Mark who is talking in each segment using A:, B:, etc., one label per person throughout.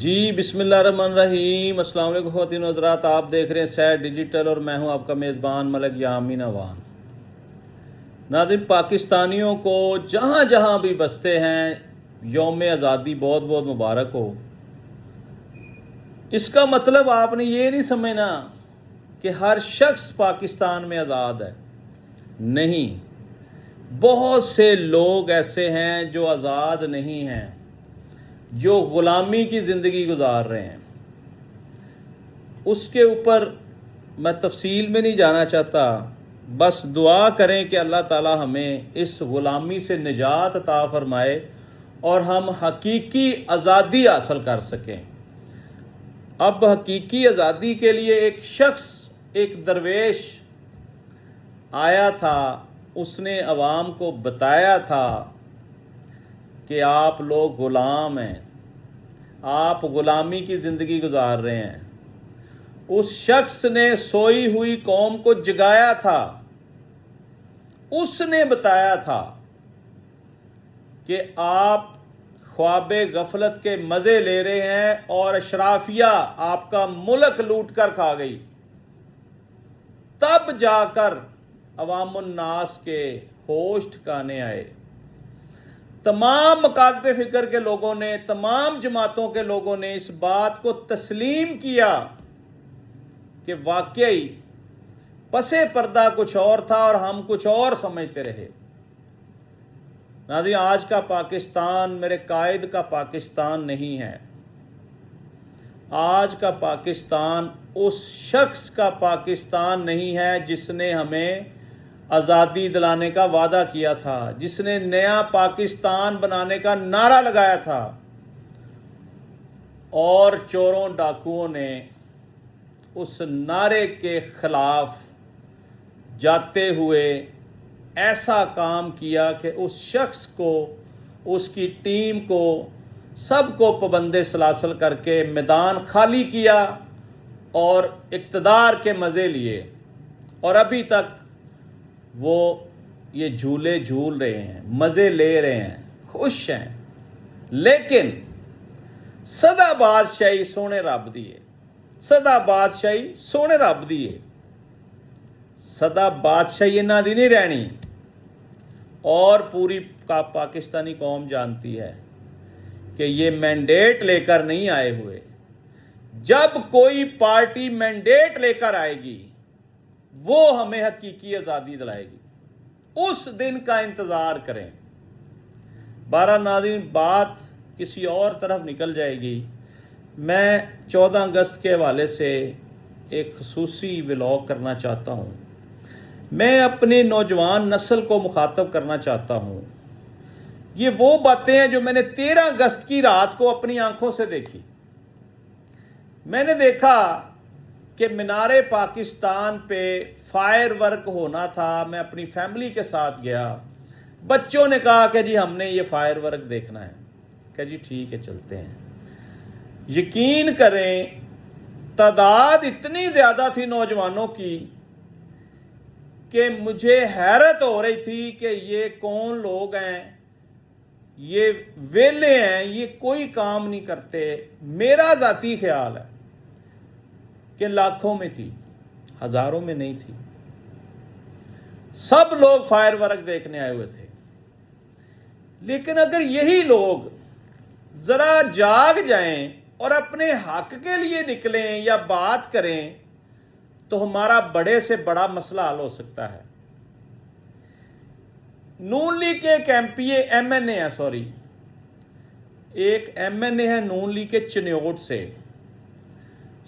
A: جی بسم اللہ الرحمن الرحیم۔ السلام علیکم خواتین و حضرات، آپ دیکھ رہے ہیں سیٹ ڈیجیٹل اور میں ہوں آپ کا میزبان ملک یامین اوان۔ ناظرین، پاکستانیوں کو جہاں جہاں بھی بستے ہیں یوم آزادی بہت بہت مبارک ہو۔ اس کا مطلب آپ نے یہ نہیں سمجھنا کہ ہر شخص پاکستان میں آزاد ہے، نہیں، بہت سے لوگ ایسے ہیں جو آزاد نہیں ہیں، جو غلامی کی زندگی گزار رہے ہیں۔ اس کے اوپر میں تفصیل میں نہیں جانا چاہتا، بس دعا کریں کہ اللہ تعالی ہمیں اس غلامی سے نجات عطا فرمائے اور ہم حقیقی آزادی حاصل کر سکیں۔ اب حقیقی آزادی کے لیے ایک شخص، ایک درویش آیا تھا، اس نے عوام کو بتایا تھا کہ آپ لوگ غلام ہیں، آپ غلامی کی زندگی گزار رہے ہیں۔ اس شخص نے سوئی ہوئی قوم کو جگایا تھا، اس نے بتایا تھا کہ آپ خواب غفلت کے مزے لے رہے ہیں اور اشرافیہ آپ کا ملک لوٹ کر کھا گئی۔ تب جا کر عوام الناس کے ہوش ٹھکانے آئے۔ تمام مکاتب فکر کے لوگوں نے، تمام جماعتوں کے لوگوں نے اس بات کو تسلیم کیا کہ واقعی پس پردہ کچھ اور تھا اور ہم کچھ اور سمجھتے رہے۔ ناظرین، آج کا پاکستان میرے قائد کا پاکستان نہیں ہے۔ آج کا پاکستان اس شخص کا پاکستان نہیں ہے جس نے ہمیں آزادی دلانے کا وعدہ کیا تھا، جس نے نیا پاکستان بنانے کا نعرہ لگایا تھا، اور چوروں ڈاکوؤں نے اس نعرے کے خلاف جاتے ہوئے ایسا کام کیا کہ اس شخص کو، اس کی ٹیم کو، سب کو پابند سلاسل کر کے میدان خالی کیا اور اقتدار کے مزے لیے، اور ابھی تک وہ یہ جھولے جھول رہے ہیں، مزے لے رہے ہیں، خوش ہیں۔ لیکن سدا بادشاہی سونے رب دیے، سدا بادشاہی سونے رب دیے، سدا بادشاہی انہاں دی نہیں رہنی۔ اور پوری پاکستانی قوم جانتی ہے کہ یہ مینڈیٹ لے کر نہیں آئے ہوئے۔ جب کوئی پارٹی مینڈیٹ لے کر آئے گی وہ ہمیں حقیقی آزادی دلائے گی، اس دن کا انتظار کریں۔ بہرحال ناظرین، بات کسی اور طرف نکل جائے گی۔ میں 14 اگست کے حوالے سے ایک خصوصی ولاگ کرنا چاہتا ہوں۔ میں اپنے نوجوان نسل کو مخاطب کرنا چاہتا ہوں۔ یہ وہ باتیں ہیں جو میں نے 13 اگست کی رات کو اپنی آنکھوں سے دیکھی۔ میں نے دیکھا کہ مینار پاکستان پہ فائر ورک ہونا تھا۔ میں اپنی فیملی کے ساتھ گیا۔ بچوں نے کہا کہ جی ہم نے یہ فائر ورک دیکھنا ہے، کہ جی ٹھیک ہے چلتے ہیں۔ یقین کریں، تعداد اتنی زیادہ تھی نوجوانوں کی کہ مجھے حیرت ہو رہی تھی کہ یہ کون لوگ ہیں، یہ ویلے ہیں، یہ کوئی کام نہیں کرتے۔ میرا ذاتی خیال ہے کہ لاکھوں میں تھی، ہزاروں میں نہیں تھی۔ سب لوگ فائر ورک دیکھنے آئے ہوئے تھے۔ لیکن اگر یہی لوگ ذرا جاگ جائیں اور اپنے حق کے لیے نکلیں یا بات کریں تو ہمارا بڑے سے بڑا مسئلہ حل ہو سکتا ہے۔ نون لیگ کے ایک ایم این اے ہے، ایک ایم این اے ہے نون لیگ کے چنیوٹ سے،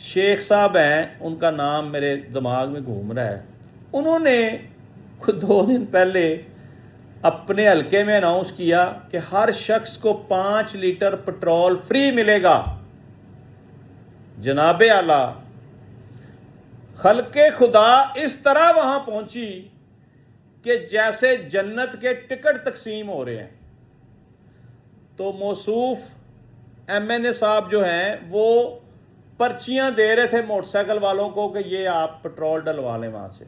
A: شیخ صاحب ہیں، ان کا نام میرے دماغ میں گھوم رہا ہے۔ انہوں نے 2 دن پہلے اپنے حلقے میں اناؤنس کیا کہ ہر شخص کو 5 لیٹر پٹرول فری ملے گا۔ جناب اعلیٰ، خلق خدا اس طرح وہاں پہنچی کہ جیسے جنت کے ٹکٹ تقسیم ہو رہے ہیں۔ تو موصوف ایم این اے صاحب جو ہیں وہ پرچیاں دے رہے تھے موٹر سائیکل والوں کو کہ یہ آپ پٹرول ڈلوا لیں وہاں سے۔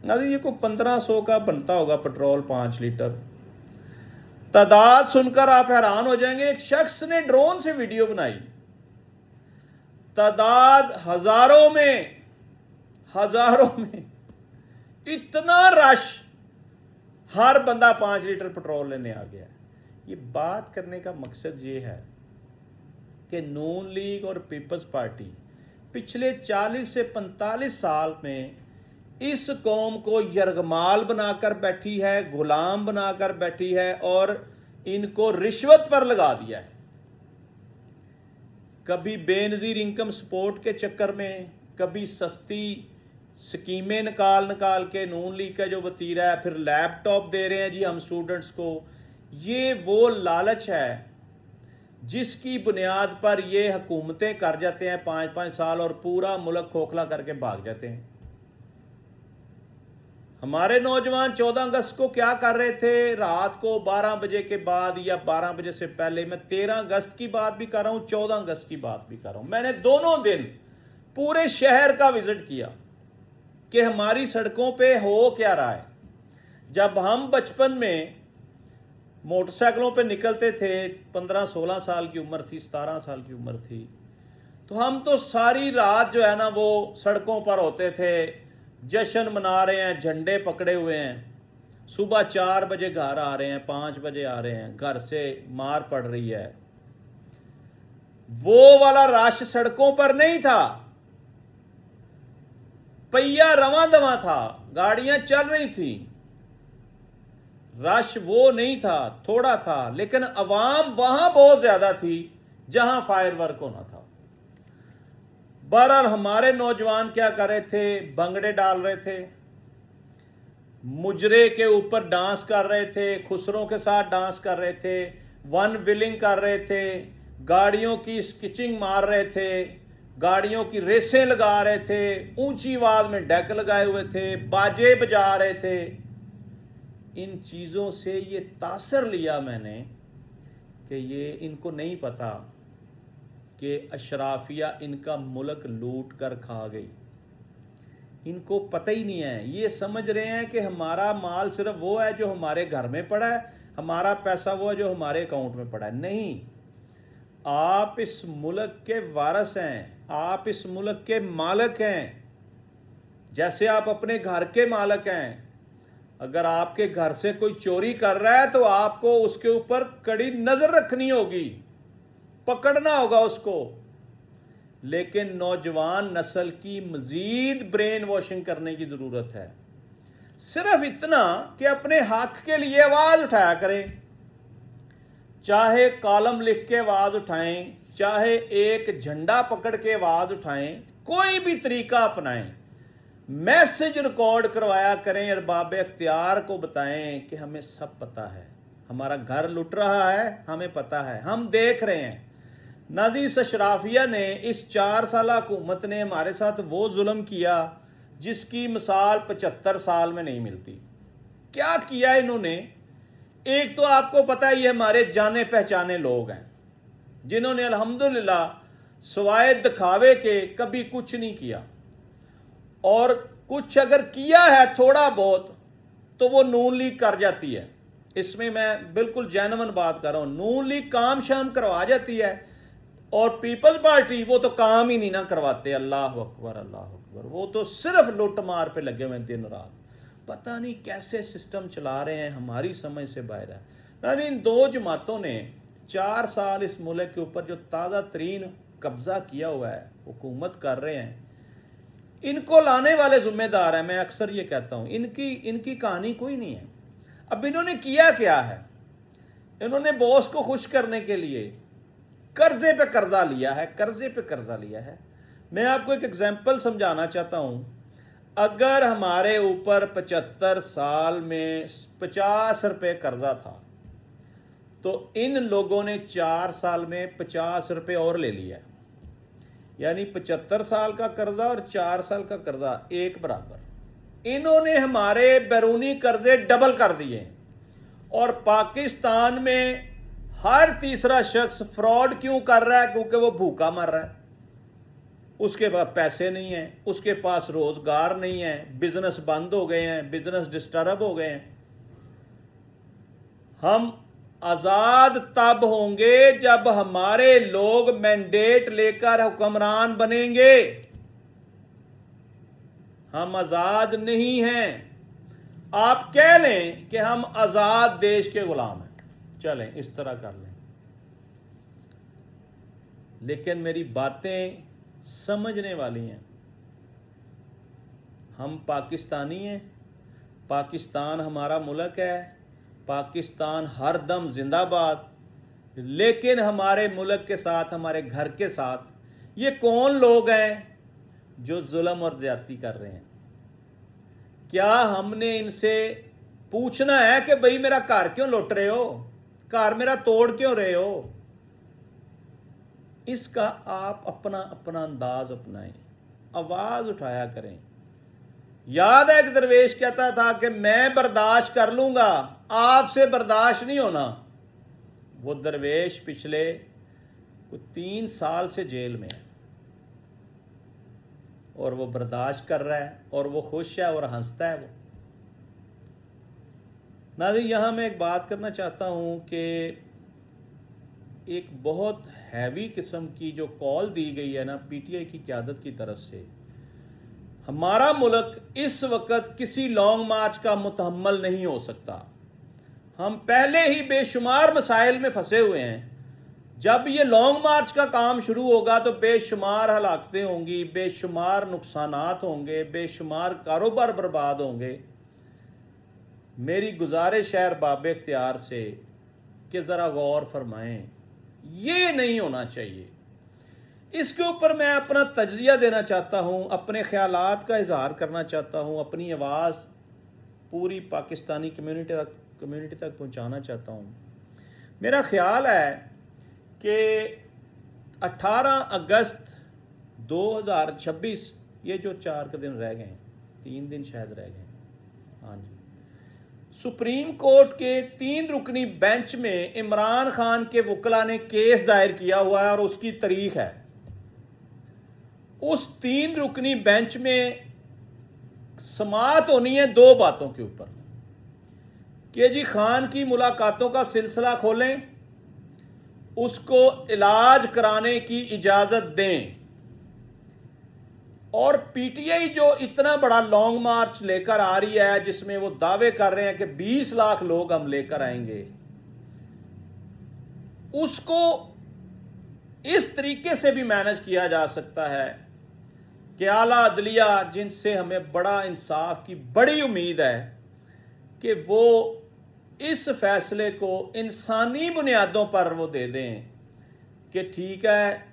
A: ناظرین، یہ کوئی 1500 کا بنتا ہوگا پٹرول، 5 لیٹر۔ تعداد سن کر آپ حیران ہو جائیں گے۔ ایک شخص نے ڈرون سے ویڈیو بنائی तादाद हजारों में इतना रश, हर बंदा 5 लीटर पेट्रोल लेने आ गया है। ये बात करने का मकसद ये है कि नून लीग और पीपल्स पार्टी पिछले 40 से 45 साल में इस कौम को यरगमाल बनाकर बैठी है, गुलाम बनाकर बैठी है और इनको रिश्वत पर लगा दिया है। कभी बेनजीर इनकम सपोर्ट के चक्कर में, कभी सस्ती स्कीमें निकाल के नून लीग का जो वतीरा है, फिर लैपटॉप दे रहे हैं जी हम स्टूडेंट्स को। ये वो लालच है जिसकी बुनियाद पर ये हुकूमतें कर जाते हैं 5-5 साल और पूरा मुल्क खोखला करके भाग जाते हैं। हमारे नौजवान 14 अगस्त को क्या कर रहे थे? रात को 12 बजे के बाद या 12 बजे से पहले, मैं 13 अगस्त की बात भी कर रहा हूं, 14 अगस्त की बात भी कर रहा हूं, मैंने दोनों दिन पूरे शहर का विजिट किया कि हमारी सड़कों पे हो क्या रहा है। जब हम बचपन में मोटरसाइकिलों पे निकलते थे, 15-16 साल की उम्र थी, 17 साल की उम्र थी, तो हम तो सारी रात जो है ना वो सड़कों पर होते थे, जश्न मना रहे हैं, झंडे पकड़े हुए हैं। सुबह 4 बजे घर आ रहे हैं, 5 बजे आ रहे हैं, घर से मार पड़ रही है। वो वाला रश सड़कों पर नहीं था, पहिया रवां दवां था, गाड़ियां चल रही थी, रश वो नहीं था, थोड़ा था, लेकिन अवाम वहां बहुत ज्यादा थी जहां फायरवर्क होना था। बहरहाल हमारे नौजवान क्या कर रहे थे? भंगड़े डाल रहे थे, मुजरे के ऊपर डांस कर रहे थे, खुसरों के साथ डांस कर रहे थे, वन व्हीलिंग कर रहे थे, गाड़ियों की स्किचिंग मार रहे थे, गाड़ियों की रेसें लगा रहे थे, ऊंची आवाज में डेक लगाए हुए थे, बाजे बजा रहे थे। इन चीज़ों से ये तासर लिया मैंने कि ये इनको नहीं पता कि अशराफिया इनका मुल्क लूट कर खा गई। इनको पता ही नहीं है, ये समझ रहे हैं कि हमारा माल सिर्फ वो है जो हमारे घर में पड़ा है, हमारा पैसा वो है जो हमारे अकाउंट में पड़ा है। नहीं, आप इस मुल्क के वारिस हैं, आप इस मुल्क के मालिक हैं, जैसे आप अपने घर के मालिक हैं। अगर आपके घर से कोई चोरी कर रहा है तो आपको उसके ऊपर कड़ी नजर रखनी होगी, पकड़ना होगा उसको। लेकिन नौजवान नस्ल की मजीद ब्रेन वॉशिंग करने की जरूरत है, सिर्फ इतना कि अपने हक के लिए आवाज उठाया करें, चाहे कॉलम लिख के आवाज उठाएं, चाहे एक झंडा पकड़ के आवाज उठाएं, कोई भी तरीका अपनाएं, मैसेज रिकॉर्ड करवाया करें, अरबाब इख्तियार को बताएं कि हमें सब पता है, हमारा घर लुट रहा है, हमें पता है, हम देख रहे हैं। नाज़िस अशराफिया ने इस 4 साल हुकूमत ने हमारे साथ वो जुल्म किया जिसकी मिसाल 75 साल में नहीं मिलती। क्या किया इन्होंने? एक तो आपको पता है ये हमारे जाने पहचाने लोग हैं जिन्होंने अल्हम्दुलिल्लाह सवाए दिखावे के कभी कुछ नहीं किया, और कुछ अगर किया है थोड़ा बहुत तो वो नून लीग कर जाती है। इसमें मैं बिल्कुल जेन्युइन बात कर रहा हूं, नून लीग काम शाम करवा जाती है और पीपल्स पार्टी वो तो काम ही नहीं ना करवाते। अल्लाह अकबर, अल्लाह अकबर, वो तो सिर्फ लुट मार पे लगे हुए हैं दिन रात। पता नहीं कैसे सिस्टम चला रहे हैं, हमारी समझ से बाहर है। यानी इन 2 जमातों ने 4 साल इस मुल्क के ऊपर जो ताज़ा तरीन कब्जा किया हुआ है, हुकूमत कर रहे हैं, इनको लाने वाले जिम्मेदार हैं। मैं अक्सर ये कहता हूं, इनकी कहानी कोई नहीं है। अब इन्होंने किया क्या है? इन्होंने बॉस को खुश करने के लिए कर्जे पे कर्जा लिया है, कर्जे पे कर्जा लिया है। मैं आपको एक एग्जांपल समझाना चाहता हूं। अगर हमारे ऊपर 75 साल में 50 रुपए कर्जा था तो इन लोगों ने 4 साल में 50 रुपए और ले लिया, यानी 75 साल का कर्जा और 4 साल का कर्जा एक बराबर। इन्होंने हमारे बैरूनी कर्जे डबल कर दिए, और पाकिस्तान में हर तीसरा शख्स फ्रॉड क्यों कर रहा है? क्योंकि वो भूखा मर रहा है, उसके पास पैसे नहीं है, उसके पास रोजगार नहीं है, बिजनेस बंद हो गए हैं, बिजनेस डिस्टर्ब हो गए हैं। हम आजाद तब होंगे जब हमारे लोग मैंडेट लेकर हुक्मरान बनेंगे। हम आजाद नहीं हैं। आप कह लें कि हम आजाद देश के गुलाम हैं, चलें इस तरह कर लें, लेकिन मेरी बातें समझने वाली हैं। हम पाकिस्तानी हैं, पाकिस्तान हमारा मुल्क है, पाकिस्तान हर दम जिंदाबाद। लेकिन हमारे मुल्क के साथ, हमारे घर के साथ ये कौन लोग हैं जो जुल्म और ज्यादती कर रहे हैं? क्या हमने इनसे पूछना है कि भाई मेरा घर क्यों लुट रहे हो, घर मेरा तोड़ क्यों रहे हो? इसका आप अपना अपना अंदाज अपनाएं, आवाज उठाया करें। याद है एक दरवेश कहता था कि मैं बर्दाश्त कर लूंगा, आपसे बर्दाश्त नहीं होना। वो दरवेश पिछले 3 साल से जेल में है और वो बर्दाश्त कर रहा है और वो खुश है और हंसता है। वो नाज़रीन, यहां मैं एक बात करना चाहता हूं कि एक बहुत हैवी किस्म की जो कॉल दी गई है ना पीटीआई की क़यादत की तरफ से, हमारा मुल्क इस वक्त किसी लॉन्ग मार्च का मुतहम्मल नहीं हो सकता। हम पहले ही बेशुमार मसाइल में फंसे हुए हैं। जब ये लॉन्ग मार्च का काम शुरू होगा तो बेशुमार हलाकतें होंगी, बेशुमार नुकसानात होंगे, बेशुमार कारोबार बर्बाद होंगे। मेरी गुजारिश है अरबाब इख्तियार से कि ज़रा गौर फरमाएं, ये नहीं होना चाहिए। इसके ऊपर मैं अपना तज्जिया देना चाहता हूं, अपने ख्यालात का इजहार करना चाहता हूं, अपनी आवाज़ पूरी पाकिस्तानी कम्युनिटी तक पहुंचाना चाहता हूं। मेरा ख्याल है कि 18 अगस्त 2026, ये जो 4 दिन रह गए हैं, 3 दिन शायद रह गए, हाँ जी, सुप्रीम कोर्ट के 3 रुकनी बेंच में इमरान खान के वकला ने केस दायर किया हुआ है और उसकी तारीख है। उस 3 रुकनी बेंच में समाअत होनी है 2 बातों के ऊपर कि जी खान की मुलाकातों का सिलसिला खोलें, उसको इलाज कराने की इजाजत दें, और पीटीआई जो इतना बड़ा लॉन्ग मार्च लेकर आ रही है जिसमें वो दावे कर रहे हैं कि 20 लाख लोग हम लेकर आएंगे, उसको इस तरीके से भी मैनेज किया जा सकता है कि आला अदलिया, जिनसे हमें बड़ा इंसाफ की बड़ी उम्मीद है, कि वो इस फैसले को इंसानी बुनियादों पर वो दे दें कि ठीक है,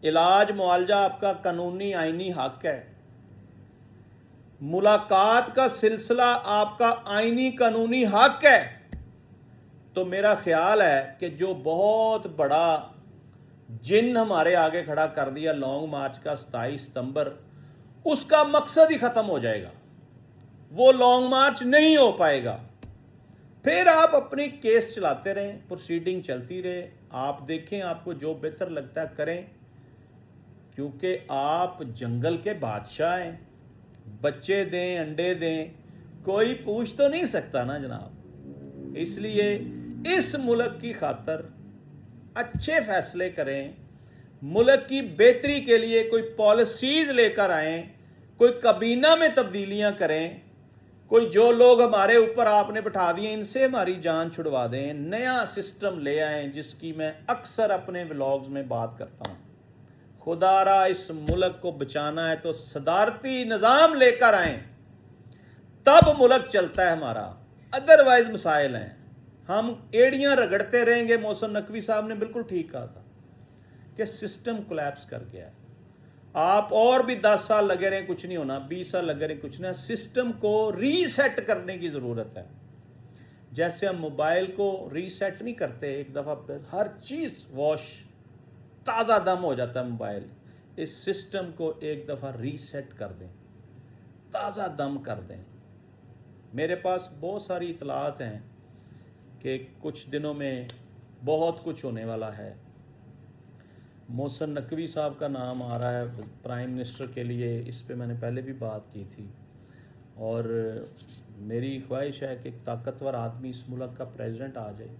A: इलाज मुआवजा आपका कानूनी आईनी हक है, मुलाकात का सिलसिला आपका आईनी कानूनी हक है। तो मेरा ख्याल है कि जो बहुत बड़ा जिन हमारे आगे खड़ा कर दिया लॉन्ग मार्च का 27 सितंबर, उसका मकसद ही खत्म हो जाएगा। वो लॉन्ग मार्च नहीं हो पाएगा। फिर आप अपनी केस चलाते रहें, प्रोसीडिंग चलती रहे, आप देखें आपको जो बेहतर लगता है करें, क्योंकि आप जंगल के बादशाह हैं। बच्चे दें, अंडे दें, कोई पूछ तो नहीं सकता ना जनाब। इसलिए इस मुल्क की खातर अच्छे फैसले करें, मुल्क की बेहतरी के लिए कोई पॉलिसीज लेकर आएं, कोई काबीना में तब्दीलियां करें, कोई जो लोग हमारे ऊपर आपने बिठा दिए इनसे हमारी जान छुड़वा दें, नया सिस्टम ले आएं, जिसकी मैं अक्सर अपने व्लॉग्स में बात करता हूं। खुदारा इस मुल्क को बचाना है तो सदारती निज़ाम लेकर आएं, तब मुल्क चलता है हमारा। अदरवाइज मसाइल हैं, हम एड़ियां रगड़ते रहेंगे। मोहसिन नकवी साहब ने बिल्कुल ठीक कहा था कि सिस्टम कोलैप्स कर गया है। आप और भी 10 साल लगे रहें कुछ नहीं होना, 20 साल लगे रहें कुछ नहीं। सिस्टम को रीसेट करने की ज़रूरत है। जैसे हम मोबाइल को रीसेट नहीं करते, एक दफ़ा हर चीज़ वॉश ताज़ा दम हो जाता है मोबाइल, इस सिस्टम को एक दफ़ा रीसेट कर दें, ताज़ा दम कर दें। मेरे पास बहुत सारी इतलात हैं कि कुछ दिनों में बहुत कुछ होने वाला है। मोहसिन नकवी साहब का नाम आ रहा है प्राइम मिनिस्टर के लिए, इस पे मैंने पहले भी बात की थी, और मेरी ख्वाहिश है कि एक ताकतवर आदमी इस मुल्क का प्रेसिडेंट आ जाए।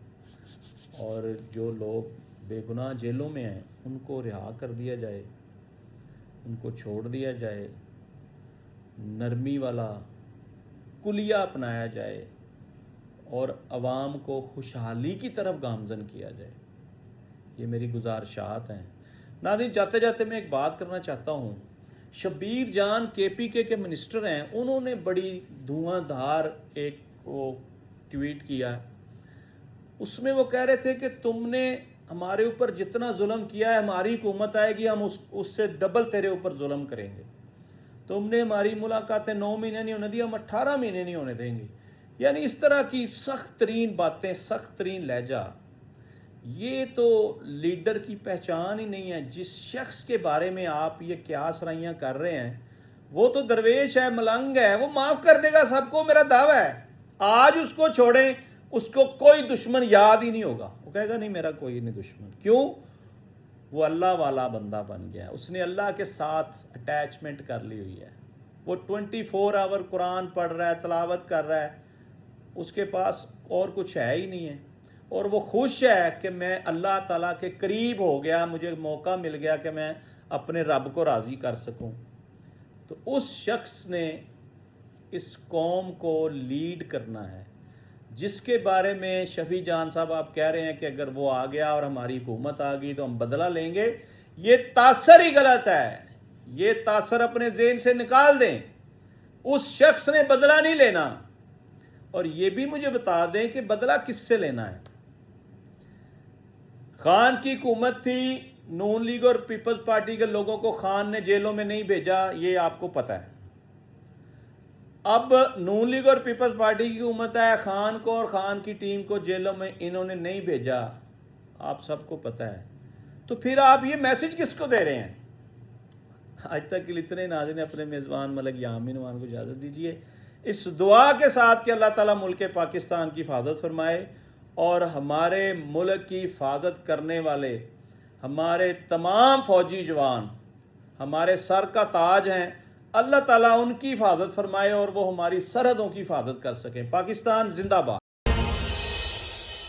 A: اور جو لوگ بے گناہ جیلوں میں ہیں ان کو رہا کر دیا جائے، ان کو چھوڑ دیا جائے، نرمی والا کلیہ اپنایا جائے اور عوام کو خوشحالی کی طرف گامزن کیا جائے۔ یہ میری گزارشات ہیں۔ ناظرین، جاتے جاتے میں ایک بات کرنا چاہتا ہوں۔ شبیر جان KPK کے منسٹر ہیں، انہوں نے بڑی دھواں دھار ایک وہ ٹویٹ کیا، اس میں وہ کہہ رہے تھے کہ تم نے ہمارے اوپر جتنا ظلم کیا ہے، ہماری حکومت آئے گی ہم اس سے ڈبل تیرے اوپر ظلم کریں گے۔ تم نے ہماری ملاقاتیں 9 مہینے نہیں ہونے دی، ہم 18 مہینے نہیں ہونے دیں گے۔ یعنی اس طرح کی سخت ترین باتیں، سخت ترین لہجہ، یہ تو لیڈر کی پہچان ہی نہیں ہے۔ جس شخص کے بارے میں آپ یہ قیاس رائیاں کر رہے ہیں وہ تو درویش ہے، ملنگ ہے، وہ معاف کر دے گا سب کو، میرا دعویٰ ہے۔ آج اس کو چھوڑیں، اس کو کوئی دشمن یاد ہی نہیں ہوگا، وہ کہے گا نہیں میرا کوئی نہیں دشمن۔ کیوں؟ وہ اللہ والا بندہ بن گیا، اس نے اللہ کے ساتھ اٹیچمنٹ کر لی ہوئی ہے۔ وہ 24 آور قرآن پڑھ رہا ہے، تلاوت کر رہا ہے، اس کے پاس اور کچھ ہے ہی نہیں ہے، اور وہ خوش ہے کہ میں اللہ تعالیٰ کے قریب ہو گیا، مجھے موقع مل گیا کہ میں اپنے رب کو راضی کر سکوں۔ تو اس شخص نے اس قوم کو لیڈ کرنا ہے، جس کے بارے میں شفیع جان صاحب آپ کہہ رہے ہیں کہ اگر وہ آ گیا اور ہماری حکومت آ گئی تو ہم بدلہ لیں گے، یہ تاثر ہی غلط ہے۔ یہ تاثر اپنے ذہن سے نکال دیں۔ اس شخص نے بدلہ نہیں لینا، اور یہ بھی مجھے بتا دیں کہ بدلہ کس سے لینا ہے۔ خان کی حکومت تھی، نون لیگ اور پیپلز پارٹی کے لوگوں کو خان نے جیلوں میں نہیں بھیجا، یہ آپ کو پتہ ہے۔ اب نون لیگ اور پیپلز پارٹی کی حکومت ہے، خان کو اور خان کی ٹیم کو جیلوں میں انہوں نے نہیں بھیجا، آپ سب کو پتہ ہے۔ تو پھر آپ یہ میسج کس کو دے رہے ہیں؟ آج تک کے لیے اتنے۔ ناظرین، اپنے میزبان ملک یامین وان کو اجازت دیجیے، اس دعا کے ساتھ کہ اللہ تعالیٰ ملک پاکستان کی حفاظت فرمائے، اور ہمارے ملک کی حفاظت کرنے والے ہمارے تمام فوجی جوان ہمارے سر کا تاج ہیں، اللہ تعالیٰ ان کی حفاظت فرمائے اور وہ ہماری سرحدوں کی حفاظت کر سکیں۔ پاکستان زندہ باد۔